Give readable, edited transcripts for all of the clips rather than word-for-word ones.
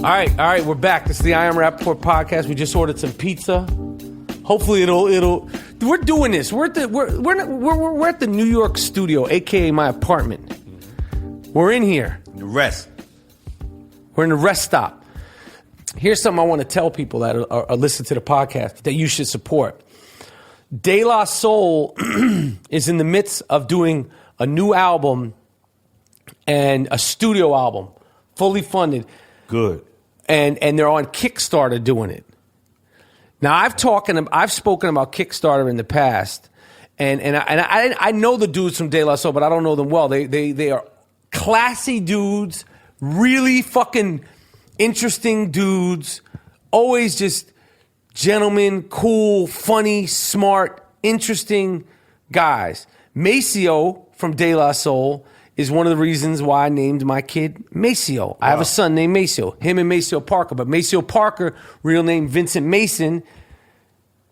All right, we're back. This is the I Am Rapaport podcast. We just ordered some pizza. Hopefully it'll. We're doing this. We're at the New York studio, aka my apartment. We're in here. The rest. We're in the rest stop. Here's something I want to tell people that are listen to the podcast that you should support. De La Soul is in the midst of doing a new album and a studio album, fully funded. Good. And they're on Kickstarter doing it. Now I've spoken about Kickstarter in the past, and I know the dudes from De La Soul, but I don't know them well. They are classy dudes, really fucking interesting dudes, always just gentlemen, cool, funny, smart, interesting guys. Maceo from De La Soul is one of the reasons why I named my kid Maceo. Wow. I have a son named Maceo, him and Maceo Parker. But Maceo Parker, real name Vincent Mason,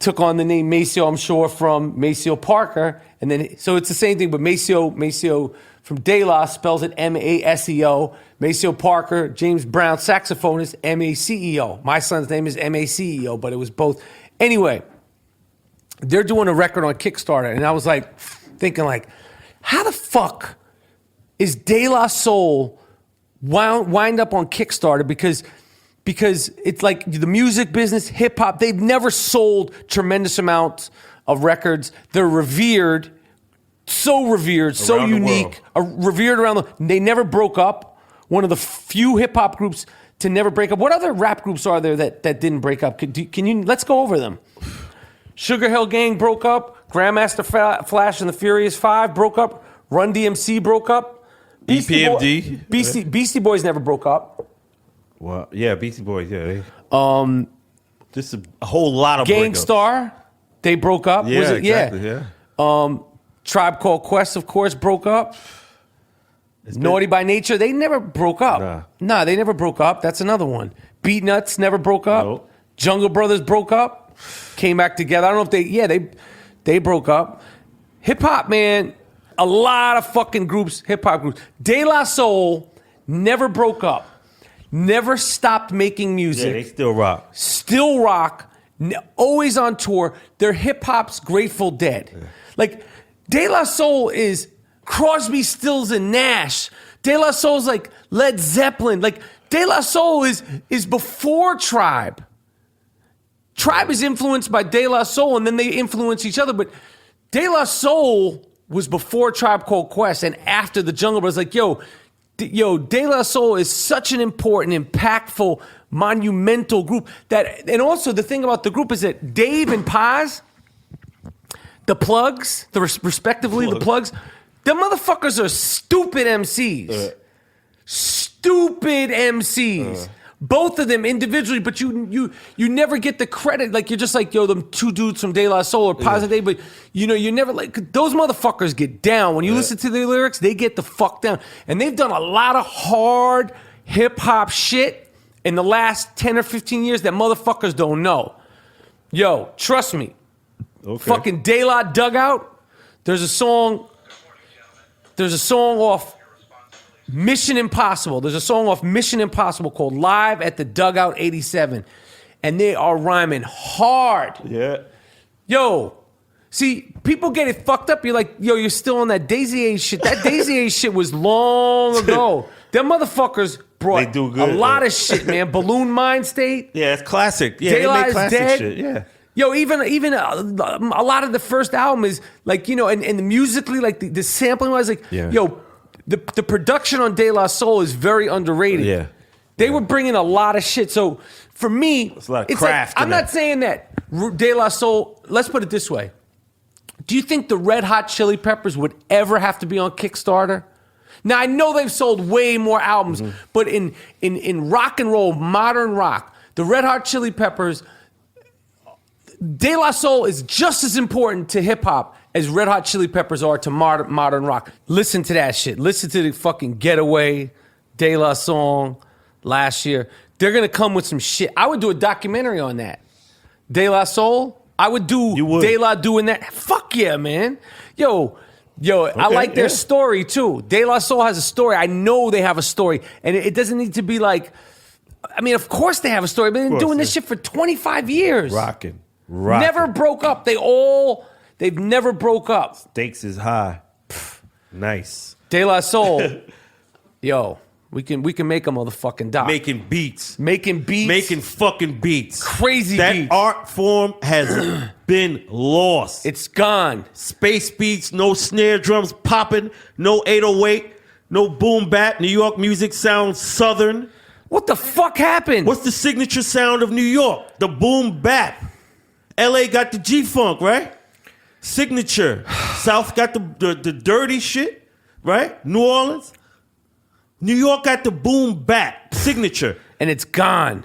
took on the name Maceo, I'm sure, from Maceo Parker. And then, so it's the same thing, but Maceo from De La spells it M-A-S-E-O. Maceo Parker, James Brown, saxophonist, M-A-C-E-O. My son's name is M-A-C-E-O, but it was both. Anyway, they're doing a record on Kickstarter. And I was like, thinking like, how the fuck is De La Soul wind up on Kickstarter? Because it's like the music business, hip hop, they've never sold tremendous amounts of records. They're revered, so revered, so around unique, revered around the. They never broke up. One of the few hip hop groups to never break up. What other rap groups are there that didn't break up? Can you? Let's go over them. Sugar Hill Gang broke up. Grandmaster Flash and the Furious Five broke up. Run DMC broke up. EPMD. Beastie Boys never broke up. Well, yeah, Beastie Boys, yeah. Just a whole lot of Gangstar, they broke up. Yeah, was it? exactly, yeah. Tribe Called Quest, of course, broke up. Naughty by Nature, they never broke up. Nah, they never broke up. That's another one. Beat Nuts never broke up. Nope. Jungle Brothers broke up. Came back together. I don't know if they broke up. Hip hop, man. A lot of fucking groups, hip hop groups. De La Soul never broke up. Never stopped making music. Yeah, they still rock. Still rock. Always on tour. They're hip hop's Grateful Dead. Yeah. Like, De La Soul is Crosby, Stills, and Nash. De La Soul's like Led Zeppelin. Like, De La Soul is before Tribe. Tribe is influenced by De La Soul, and then they influence each other. But De La Soul was before Tribe Called Quest and after the Jungle Brothers. Like, yo, De La Soul is such an important, impactful, monumental group that, and also the thing about the group is that Dave and Paz, the Plugs, respectively, the Plugs, them motherfuckers are stupid MCs. Stupid MCs. Both of them individually, but you never get the credit. Like, you're just like, yo, them two dudes from De La Soul or Paz and Dave, but you never like, those motherfuckers get down. When you listen to their lyrics, they get the fuck down. And they've done a lot of hard hip hop shit in the last 10 or 15 years that motherfuckers don't know. Yo, trust me. Okay. Fucking De La Dugout. There's a song off Mission Impossible. There's a song off Mission Impossible called Live at the Dugout 87. And they are rhyming hard. Yeah. Yo, see, people get it fucked up. You're like, yo, you're still on that Daisy Age shit. That Daisy Age shit was long ago. Them motherfuckers brought a lot of shit, man. Balloon Mind State. Yeah, it's classic. Yeah, Daylight is Dead. Shit. Yeah. Yo, even a lot of the first album is like, you know, and musically, like the sampling wise, like, yo, the production on De La Soul is very underrated. Yeah. They were bringing a lot of shit. So for me, it's a lot of craft. Like, I'm not saying that De La Soul, let's put it this way. Do you think the Red Hot Chili Peppers would ever have to be on Kickstarter? Now, I know they've sold way more albums, but in rock and roll, modern rock, the Red Hot Chili Peppers, De La Soul is just as important to hip hop as Red Hot Chili Peppers are to modern rock. Listen to that shit. Listen to the fucking Getaway, De La song last year. They're going to come with some shit. I would do a documentary on that. De La Soul, I would do De La doing that. Fuck yeah, man. Yo, okay, I like their story too. De La Soul has a story. I know they have a story. And it doesn't need to be like I mean, of course they have a story. They've been doing this shit for 25 years. Rocking. Never broke up. They've never broke up. Stakes is high. Nice. De La Soul. Yo, we can make a motherfucking doc. Making beats. Making fucking beats. Crazy that beats. That art form has been lost. It's gone. Space beats, no snare drums popping, no 808, no boom bap. New York music sounds southern. What the fuck happened? What's the signature sound of New York? The boom bap. LA got the G-Funk, right? Signature. South got the dirty shit, right? New Orleans. New York got the boom bap. Signature. And it's gone.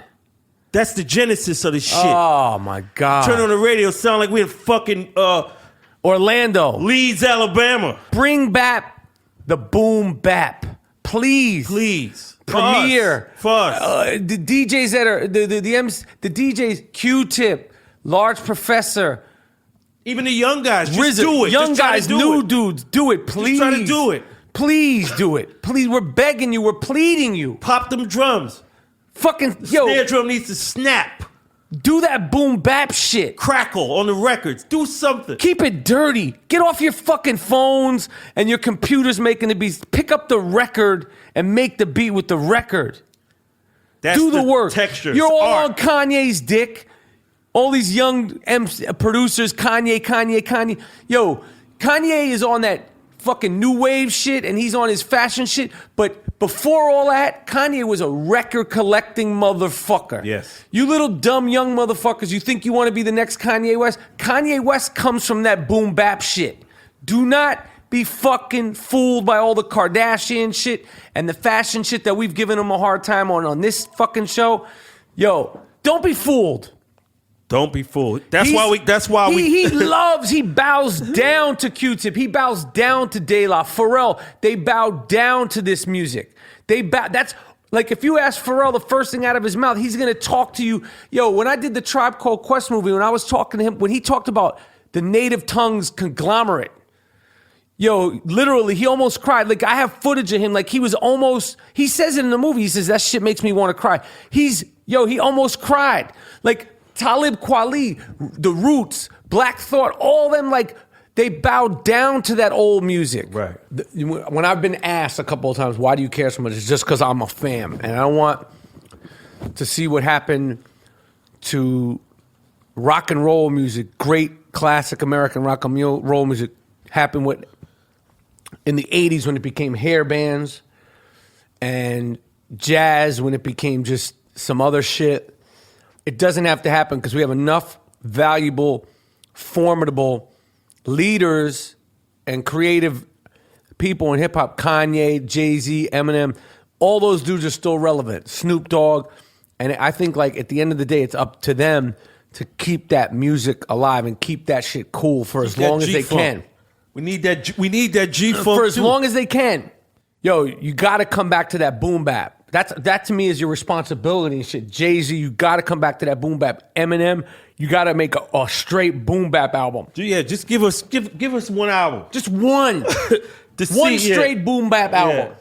That's the genesis of the shit. Oh, my God. Turn on the radio, sound like we're in fucking... Orlando. Leeds, Alabama. Bring back the boom bap. Please. Please. Premiere. For us. The DJs that are... The DJs, Q-Tip, Large Professor... Even the young guys, just RZA, do it. Young just guys, new dudes, do it, please. Just try to do it. Please do it. Please, we're begging you, we're pleading you. Pop them drums. Fucking, the snare drum needs to snap. Do that boom bap shit. Crackle on the records. Do something. Keep it dirty. Get off your fucking phones and your computers making the beats. Pick up the record and make the beat with the record. Do the work. Textures. You're all art. on Kanye's dick. All these young producers, Kanye. Yo, Kanye is on that fucking new wave shit and he's on his fashion shit. But before all that, Kanye was a record collecting motherfucker. Yes. You little dumb young motherfuckers, you think you want to be the next Kanye West? Kanye West comes from that boom bap shit. Do not be fucking fooled by all the Kardashian shit and the fashion shit that we've given him a hard time on this fucking show. Yo, don't be fooled. Don't be fooled. That's why he bows down to Q-Tip. He bows down to De La. Pharrell, they bow down to this music. That's like if you ask Pharrell the first thing out of his mouth, he's gonna talk to you. Yo, when I did the Tribe Called Quest movie, when I was talking to him, when he talked about the native tongues conglomerate, yo, literally, he almost cried. Like, I have footage of him. Like, he says it in the movie. He says, that shit makes me want to cry. He almost cried. Like, Talib Kweli, The Roots, Black Thought, all them, like, they bowed down to that old music. Right. When I've been asked a couple of times, why do you care so much? It's just because I'm a fan. And I want to see what happened to rock and roll music, great classic American rock and roll music, happen in the 80s when it became hair bands, and jazz when it became just some other shit. It doesn't have to happen because we have enough valuable, formidable leaders and creative people in hip-hop. Kanye, Jay-Z, Eminem, all those dudes are still relevant. Snoop Dogg. And I think, like, at the end of the day, it's up to them to keep that music alive and keep that shit cool for as long as they can. We need that G-Funk for as long as they can. Yo, you got to come back to that boom bap. That to me is your responsibility and shit. Jay-Z, you got to come back to that boom bap. Eminem, you got to make a straight boom bap album. Yeah, just give us one album. Just one. One straight boom bap album.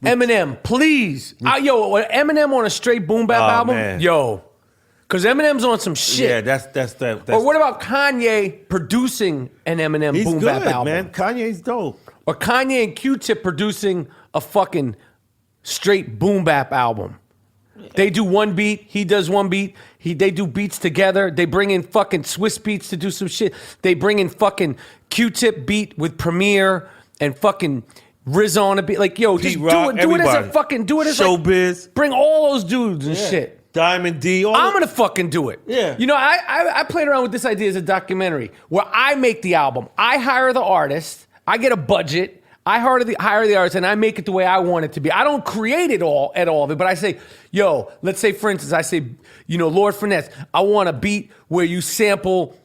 Yeah. Eminem, please. Eminem on a straight boom bap album? Man. Yo. Because Eminem's on some shit. Yeah, that's or what about Kanye producing an Eminem boom bap album? Man. Kanye's dope. Or Kanye and Q-Tip producing a fucking straight boom bap album. They do one beat, he does one beat. They do beats together. They bring in fucking Swiss Beats to do some shit. They bring in fucking Q-Tip beat with Premier and fucking RZA on a beat. Like, yo, just do it as a fucking, do it as Showbiz. Bring all those dudes and shit. Diamond D. I'm going to fucking do it. Yeah. You know, I played around with this idea as a documentary where I make the album. I hire the artist. I get a budget. I hire the artist and I make it the way I want it to be. I don't create it all at all of it, but I say, yo, let's say, for instance, I say, you know, Lord Finesse, I want a beat where you sample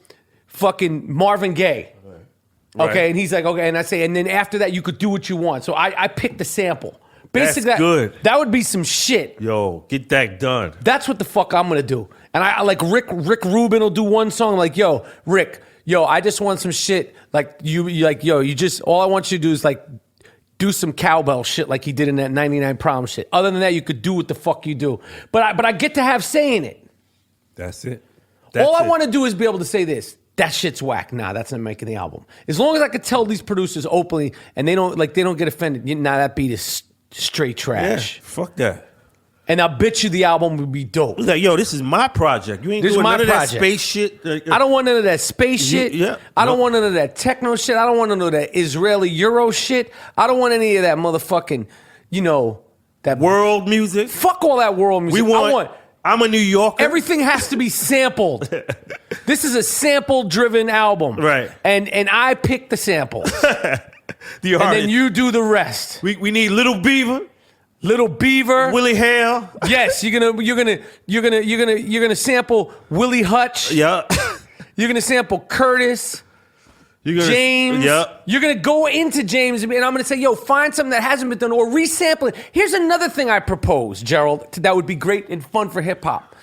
fucking Marvin Gaye. Right. Okay, and he's like, okay, and I say, and then after that, you could do what you want. So I pick the sample. Basically, that's good. That would be some shit. Yo, get that done. That's what the fuck I'm gonna do. And I like Rick Rubin will do one song like, yo, Rick, I just want some shit like you just all I want you to do is like do some cowbell shit like he did in that 99 Problems shit. Other than that, you could do what the fuck you do. But I get to have say in it. That's it. All I want to do is be able to say this. That shit's whack. Nah, that's not making the album. As long as I could tell these producers openly and they don't get offended. Nah, that beat is straight trash. Yeah, fuck that. And I'll bet you the album would be dope. Like, yo, this is my project. You ain't doing none of that space shit. I don't want none of that space shit. Yeah, I don't want none of that techno shit. I don't want none of that Israeli Euro shit. I don't want any of that motherfucking, that world music. Fuck all that world music. I'm a New Yorker. Everything has to be sampled. This is a sample-driven album. Right. And I pick the samples. And then you do the rest. We need Little Beaver. Little Beaver, Willie Hale. Yes, you're gonna sample Willie Hutch. Yeah. You're gonna sample Curtis, James. Yeah. You're gonna go into James, and I'm gonna say, yo, find something that hasn't been done or resample it. Here's another thing I propose, Gerald, that would be great and fun for hip hop.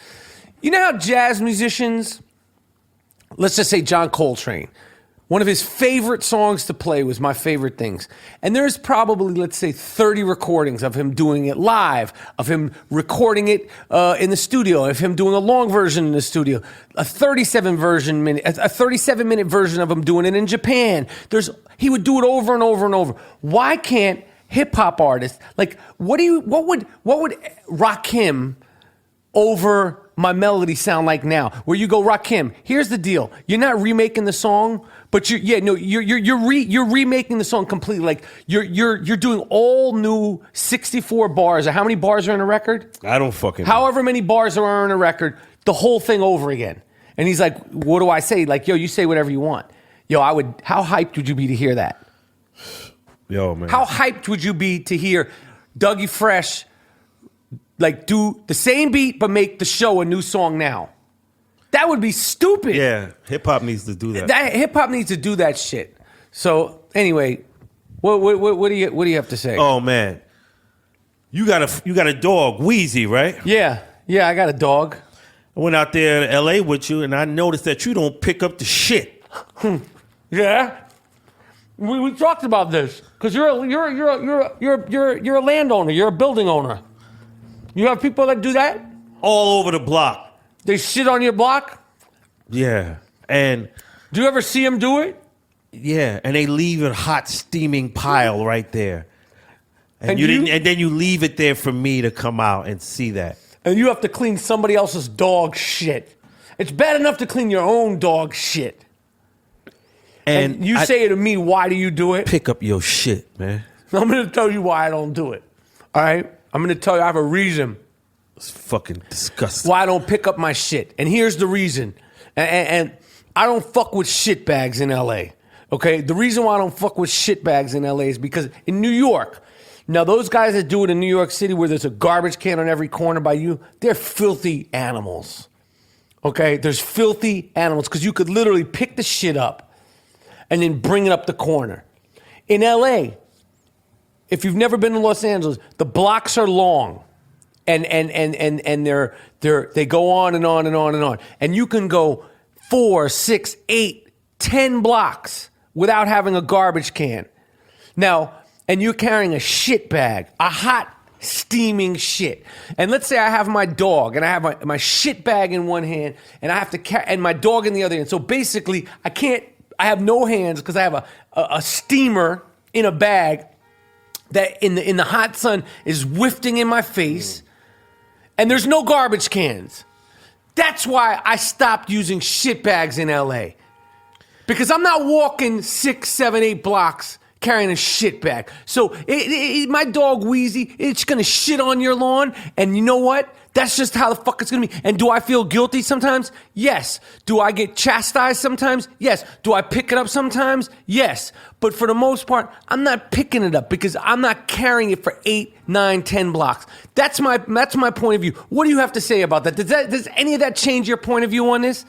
You know how jazz musicians, let's just say John Coltrane, one of his favorite songs to play was My Favorite Things. And there's probably, let's say, 30 recordings of him doing it live, of him recording it in the studio, of him doing a long version in the studio, a 37-minute version of him doing it in Japan. He would do it over and over and over. Why can't hip-hop artists, like, what would Rakim over My Melody sound like now? Where you go, Rakim, here's the deal. You're not remaking the song, but you're remaking the song completely. Like you're doing all new 64 bars. Or how many bars are in a record? I don't fucking know. However many bars are in a record, the whole thing over again. And he's like, what do I say? Like, yo, you say whatever you want. Yo, how hyped would you be to hear that? Yo, man. How hyped would you be to hear Dougie Fresh like do the same beat but make the show a new song now? That would be stupid. Yeah, hip hop needs to do that. Hip hop needs to do that shit. So anyway, what do you have to say? Oh man, you got a dog, Wheezy, right? Yeah, I got a dog. I went out there to L.A. with you, and I noticed that you don't pick up the shit. Yeah, we talked about this because you're a landowner. You're a building owner. You have people that do that all over the block. They shit on your block? Yeah. And do you ever see them do it? Yeah, and they leave a hot steaming pile right there. And then you leave it there for me to come out and see that. And you have to clean somebody else's dog shit. It's bad enough to clean your own dog shit. And you say to me, why do you do it? Pick up your shit, man. I'm going to tell you why I don't do it. All right? I'm going to tell you I have a reason. It's fucking disgusting. Why I don't pick up my shit. And here's the reason. And I don't fuck with shitbags in L.A., okay? The reason why I don't fuck with shitbags in L.A. is because in New York, now those guys that do it in New York City where there's a garbage can on every corner by you, they're filthy animals, okay? There's filthy animals because you could literally pick the shit up and then bring it up the corner. In L.A., if you've never been to Los Angeles, the blocks are long. And they go on and on and on and on. And you can go 4, 6, 8, 10 blocks without having a garbage can. Now, and you're carrying a shit bag, a hot, steaming shit. And let's say I have my dog and I have my shit bag in one hand and I have to and my dog in the other hand. So basically, I have no hands because I have a steamer in a bag that in the hot sun is wafting in my face. And there's no garbage cans. That's why I stopped using shit bags in LA. Because I'm not walking 6, 7, 8 blocks carrying a shit bag. So my dog Wheezy, it's gonna shit on your lawn, and you know what? That's just how the fuck it's gonna be. And do I feel guilty sometimes? Yes. Do I get chastised sometimes? Yes. Do I pick it up sometimes? Yes. But for the most part, I'm not picking it up because I'm not carrying it for 8, 9, 10 blocks. That's my point of view. What do you have to say about that? Does any of that change your point of view on this?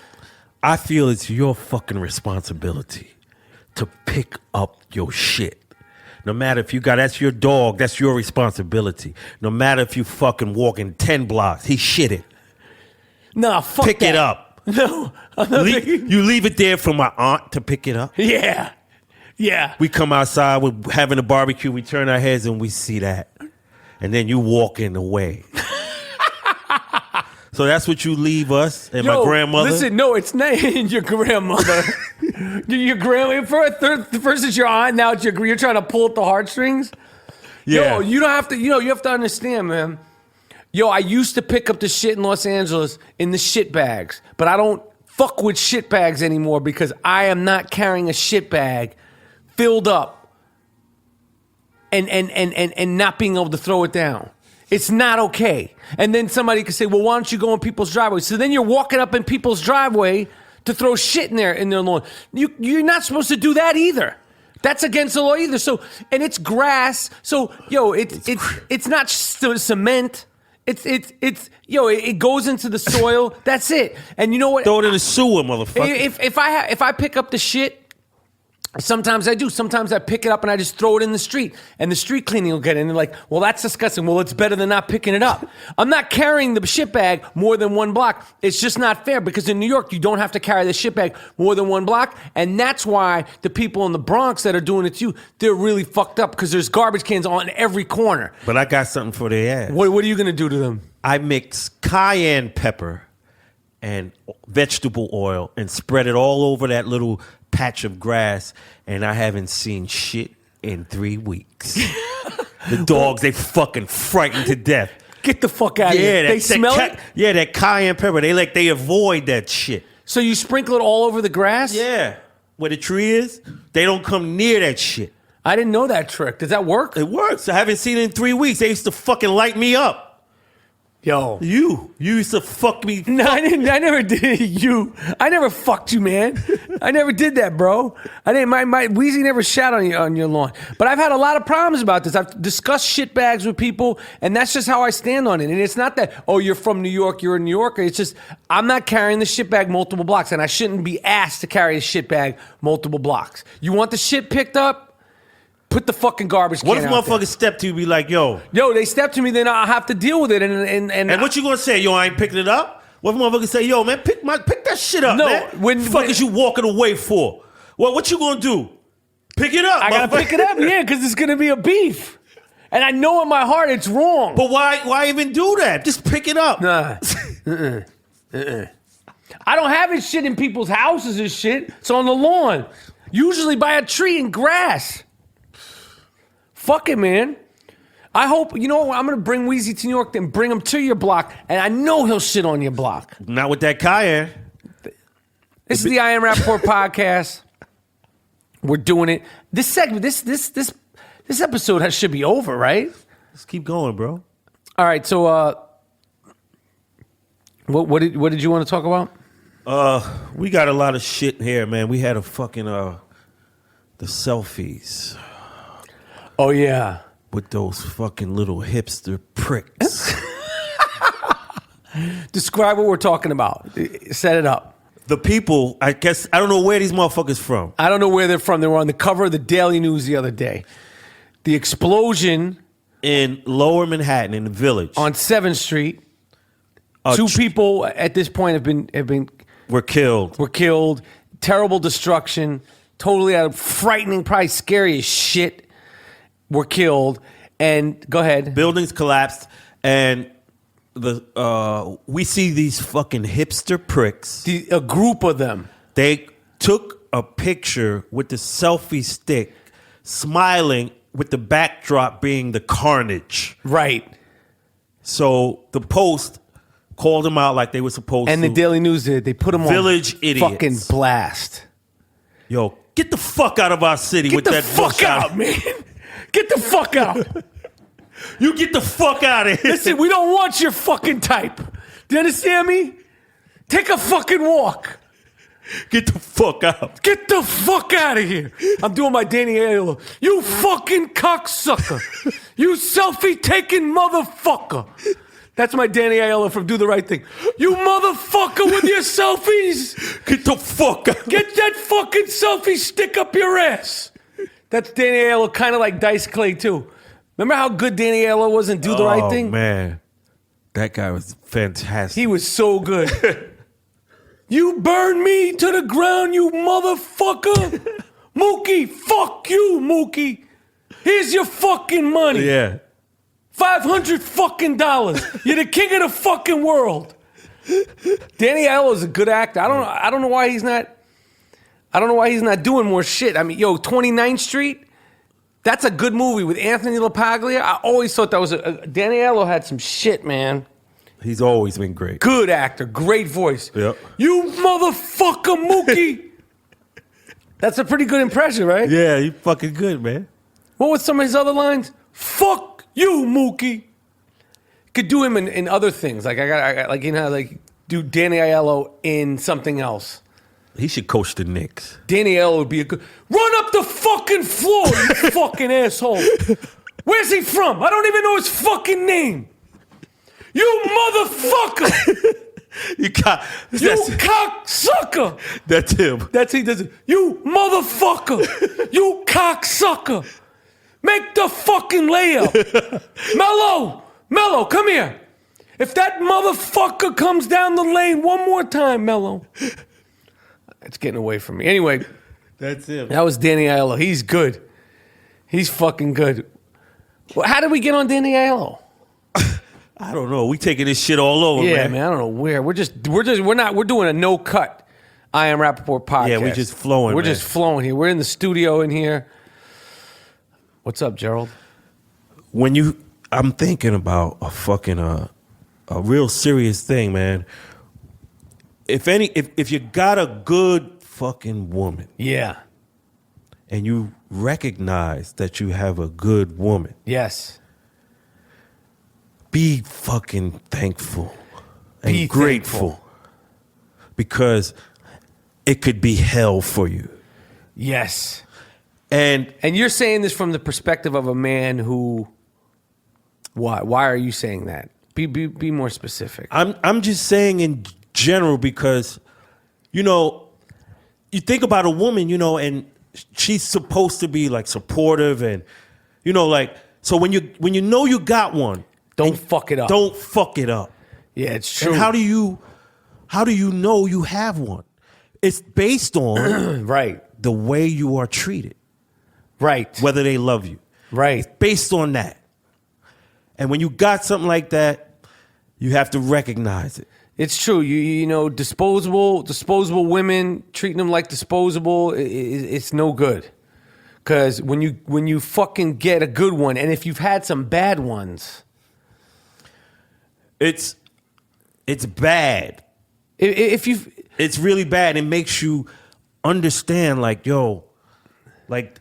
I feel it's your fucking responsibility to pick up your shit. No matter if that's your dog, that's your responsibility. No matter if you fucking walking 10 blocks, he shit it. Nah, fuck Pick that. it up. No. You leave it there for my aunt to pick it up? Yeah. Yeah. We come outside, we're having a barbecue, we turn our heads and we see that. And then you walking away. So that's what you leave us and my grandmother? Listen, no, it's not your grandmother. Your grandmother, first it's your aunt, now it's you're trying to pull at the heartstrings. Yeah. Yo, you don't have to, you have to understand, man. Yo, I used to pick up the shit in Los Angeles in the shit bags, but I don't fuck with shit bags anymore because I am not carrying a shit bag filled up and not being able to throw it down. It's not okay. And then somebody could say, well, why don't you go in people's driveway? So then you're walking up in people's driveway to throw shit in their lawn. You're not supposed to do that either. That's against the law either. So, and it's grass. So, yo, it's not cement. It goes into the soil. That's it. And you know what? Throw it in the sewer, motherfucker. If I pick up the shit, sometimes I do. Sometimes I pick it up and I just throw it in the street, and the street cleaning will get it. And they're like, well, that's disgusting. Well, it's better than not picking it up. I'm not carrying the shit bag more than one block. It's just not fair because in New York, you don't have to carry the shit bag more than one block. And that's why the people in the Bronx that are doing it too, they're really fucked up because there's garbage cans on every corner. But I got something for their ass. What are you going to do to them? I mix cayenne pepper and vegetable oil and spread it all over that little patch of grass, and I haven't seen shit in 3 weeks. The dogs, they fucking frightened to death. Get the fuck out of here. They smell it? Yeah, that cayenne pepper. They avoid that shit. So you sprinkle it all over the grass? Yeah. Where the tree is, they don't come near that shit. I didn't know that trick. Does that work? It works. I haven't seen it in 3 weeks. They used to fucking light me up. Yo. You used to fuck me. No, I didn't. I never did you. I never fucked you, man. I never did that, bro. I didn't. My Weezy never shat on your lawn. But I've had a lot of problems about this. I've discussed shit bags with people, and that's just how I stand on it. And it's not that, oh, you're from New York, you're a New Yorker. It's just I'm not carrying the shit bag multiple blocks, and I shouldn't be asked to carry a shit bag multiple blocks. You want the shit picked up? Put the fucking garbage can What if out motherfuckers there. step to you and be like, yo, they step to me, then I'll have to deal with it. And what you gonna say? Yo, I ain't picking it up? What if motherfuckers say, yo, man, pick that shit up, No, man? when is you walking away for? Well, what you gonna do? Pick it up. I gotta pick it up, yeah, because it's gonna be a beef. And I know in my heart it's wrong. But why even do that? Just pick it up. Nah. I don't have it shit in people's houses and shit. It's on the lawn. Usually by a tree and grass. Fuck it, man. I hope, I'm going to bring Weezy to New York and bring him to your block, and I know he'll shit on your block. Not with that cayenne. This is the I Am Rapaport podcast. We're doing it. This segment, this episode should be over, right? Let's keep going, bro. All right, so what did you want to talk about? We got a lot of shit here, man. We had a fucking the selfies. Oh, yeah. With those fucking little hipster pricks. Describe what we're talking about. Set it up. The people, I guess, I don't know where these motherfuckers from. I don't know where they're from. They were on the cover of the Daily News the other day. The explosion in Lower Manhattan, in the Village. On 7th Street. Two people at this point have been were killed. Terrible destruction. Totally frightening, probably scary as shit. Were killed, and go ahead. Buildings collapsed, and we see these fucking hipster pricks. A group of them. They took a picture with the selfie stick, smiling, with the backdrop being the carnage. Right. So the Post called them out like they were supposed to. And the Daily News did. They put them Village on idiots. Fucking blast. Yo, get the fuck out of our city with that bullshit. Get the fuck out, man. Get the fuck out. You get the fuck out of here. Listen, we don't want your fucking type. Do you understand me? Take a fucking walk. Get the fuck out. Get the fuck out of here. I'm doing my Danny Aiello. You fucking cocksucker. You selfie-taking motherfucker. That's my Danny Aiello from Do the Right Thing. You motherfucker with your selfies. Get the fuck out. Get that fucking selfie stick up your ass. That's Danny Aiello, kind of like Dice Clay, too. Remember how good Danny Aiello was in Do the Right Thing? Oh, man. That guy was fantastic. He was so good. You burn me to the ground, you motherfucker. Mookie, fuck Mookie. Here's your fucking money. Yeah. $500 fucking dollars. You're the king of the fucking world. Danny Aiello is a good actor. I don't know why he's not. I don't know why he's not doing more shit. I mean, 29th Street. That's a good movie with Anthony LaPaglia. I always thought that was Danny Aiello had some shit, man. He's always been great. Good actor, great voice. Yep. You motherfucker, Mookie. That's a pretty good impression, right? Yeah, he fucking good, man. What was some of his other lines? Fuck you, Mookie. Could do him in other things. Like I got like do Danny Aiello in something else. He should coach the Knicks. Danny Aiello would be a good. Run up the fucking floor, you fucking asshole. Where's he from? I don't even know his fucking name. You motherfucker. You cocksucker. That's him. That's he does it. You motherfucker. You cocksucker. Make the fucking layup. Mello, come here. If that motherfucker comes down the lane one more time, Mello. It's getting away from me. Anyway, That's him. that was Danny Aiello. He's good. He's fucking good. Well, how did we get on Danny Aiello? I don't know. We taking this shit all over, Yeah, man. man. I don't know where. We're doing a no cut I Am Rapaport podcast. Yeah, we're just flowing, We're man. just flowing here. We're in the studio in here. What's up, Gerald? I'm thinking about a fucking a real serious thing, man. If you got a good fucking woman Yeah. and you recognize that you have a good woman, Yes. be fucking thankful and Be grateful thankful. because it could be hell for you. Yes. And And you're saying this from the perspective of a man who. Why? Why are you saying that? Be more specific. I'm just saying in general because, you think about a woman, and she's supposed to be like supportive and, so when you know you got one, Don't fuck it up. don't fuck it up. Yeah, it's true. And how do you know you have one? It's based on Right. the way you are treated, Right. whether they love you. Right. It's based on that. And when you got something like that, you have to recognize it. It's true. You know, disposable women, treating them like disposable, it's no good. Because when you fucking get a good one, and if you've had some bad ones, It's bad. if you've It's really bad. It makes you understand, like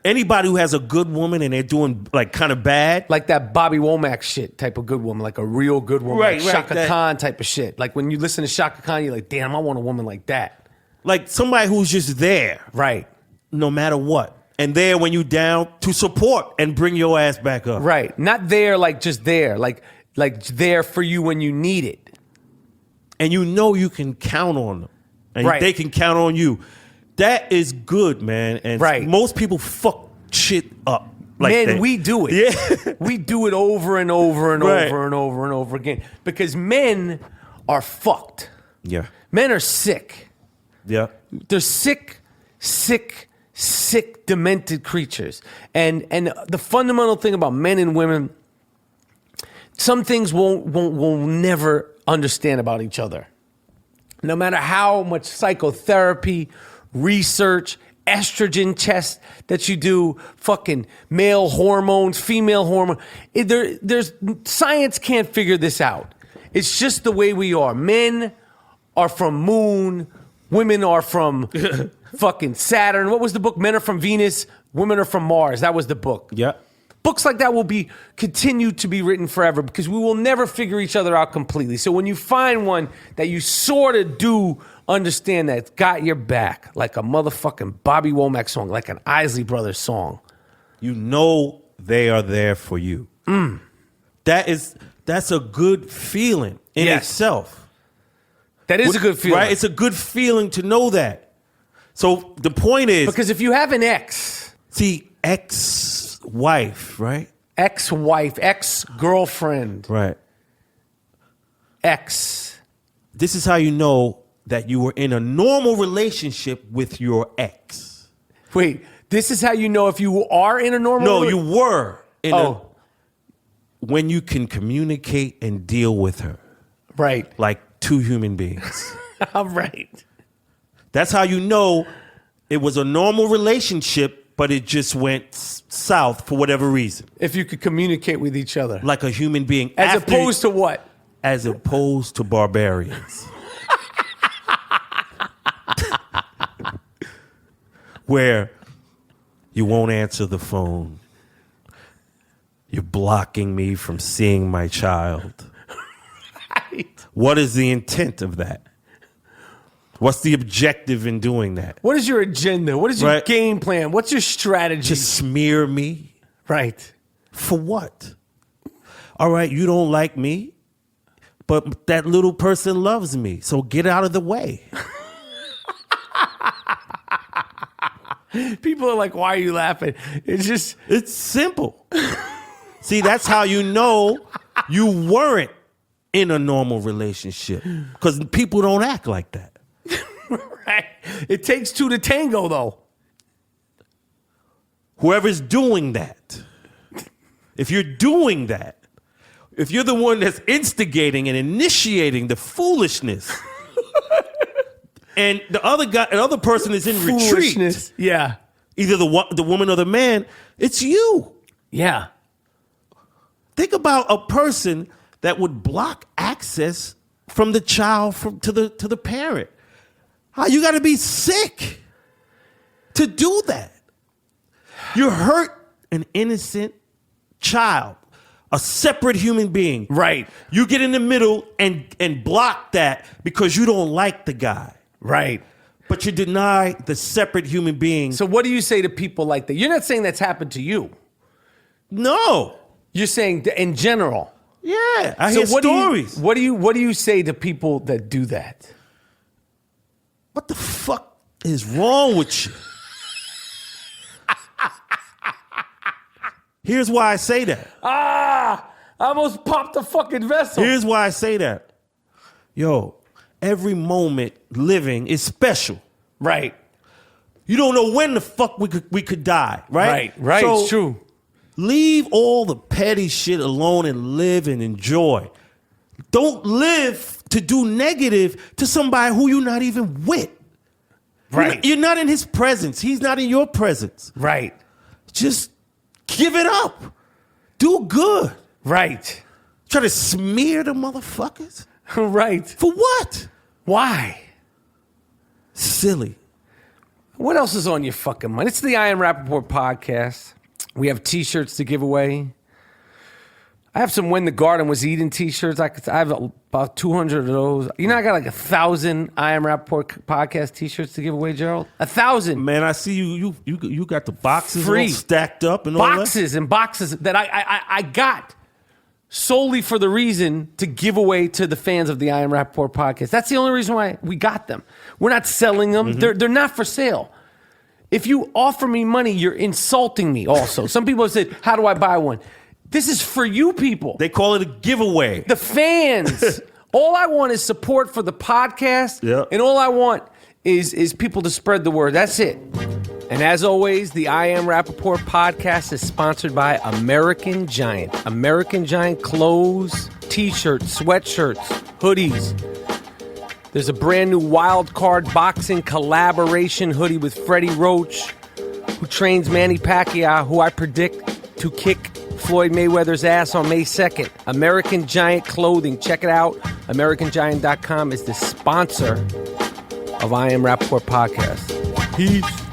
anybody who has a good woman and they're doing like kind of bad. like that Bobby Womack shit type of good woman, like a real good woman, Right, like right, Shaka that- Khan type of shit. Like when you listen to Shaka Khan, you're like, damn, I want a woman like that. Like somebody who's just there Right. no matter what. And there when you down to support and bring your ass back up. Right. Not there, like just there, like there for you when you need it. And you can count on them. And Right. they can count on you. That is good, man. And Right. most people fuck shit up. Like Men, that. we do it. Yeah. We do it over and over and Right. over and over and over again. Because men are fucked. Yeah. Men are sick. Yeah. They're sick, demented creatures. And the fundamental thing about men and women, some things we'll never understand about each other. No matter how much psychotherapy, research, estrogen tests that you do, fucking male hormones, female hormone. There's science can't figure this out. It's just the way we are. Men are from Moon, women are from fucking Saturn. What was the book? Men are from Venus, women are from Mars. That was the book. Yeah. Books like that will continue to be written forever because we will never figure each other out completely. So when you find one that you sort of do understand that it's got your back, like a motherfucking Bobby Womack song, like an Isley Brothers song. You know they are there for you. That's a good feeling in Yes. itself. That is a good feeling. Right? It's a good feeling to know that. So the point is, Because if you have an ex-wife, right? ex-wife, ex-girlfriend, Right. ex, This is how you know that you were in a normal relationship with your ex. wait, This is how you know if you are in a normal. No, you were in Oh. when you can communicate and deal with her Right. like two human beings. Right. That's how you know it was a normal relationship, but it just went south for whatever reason. If you could communicate with each other. Like a human being. As opposed to what? As opposed to barbarians. Where you won't answer the phone. You're blocking me from seeing my child. Right. What is the intent of that? What's the objective in doing that? What is your agenda? What is your Right. game plan? What's your strategy? To smear me? Right. For what? All right, you don't like me, but that little person loves me, so get out of the way. People are like, why are you laughing? It's simple. See, that's how you know you weren't in a normal relationship, because people don't act like that. right. It takes two to tango, though. Whoever's doing that, if you're doing that, if you're the one that's instigating and initiating the foolishness, and the other person is in retreat, yeah, either the woman or the man, it's you. Yeah. Think about a person that would block access from the child to the parent. How you got to be sick to do that. You hurt an innocent child, a separate human being. Right. You get in the middle and block that because you don't like the guy. Right. But you deny the separate human being. So what do you say to people like that? You're not saying that's happened to you. No. You're saying in general. Yeah, I hear stories. What do you say to people that do that? What the fuck is wrong with you? Here's why I say that. I almost popped the fucking vessel. Here's why I say that. Yo, every moment living is special. Right. You don't know when the fuck we could die, right? Right, So it's true. leave all the petty shit alone and live and enjoy. Don't live to do negative to somebody who you're not even with. Right. You're not in his presence. He's not in your presence. Right. Just give it up. Do good. Right. Try to smear the motherfuckers? Right. For what? Why? Silly. What else is on your fucking mind? It's the I Am Rapaport podcast. We have T-shirts to give away. I have some When the Garden Was Eaten T-shirts. I have about 200 of those. You know, I got like 1,000 I Am Rapaport podcast T-shirts to give away, Gerald. 1,000. Man, I see you got the boxes Free. all stacked up and all that. Boxes and boxes that I got solely for the reason to give away to the fans of the I Am Rapaport podcast. That's the only reason why we got them. We're not selling them. Mm-hmm. They're not for sale. If you offer me money, you're insulting me also. Some people have said, how do I buy one? This is for you people. They call it a giveaway. The fans. All I want is support for the podcast. Yeah. And all I want is people to spread the word. That's it. And as always, the I Am Rapaport podcast is sponsored by American Giant. American Giant clothes, T-shirts, sweatshirts, hoodies. There's a brand new wild card boxing collaboration hoodie with Freddie Roach, who trains Manny Pacquiao, who I predict to kick Floyd Mayweather's ass on May 2nd. American Giant clothing. Check it out. AmericanGiant.com is the sponsor of I Am Rapaport podcast. Peace.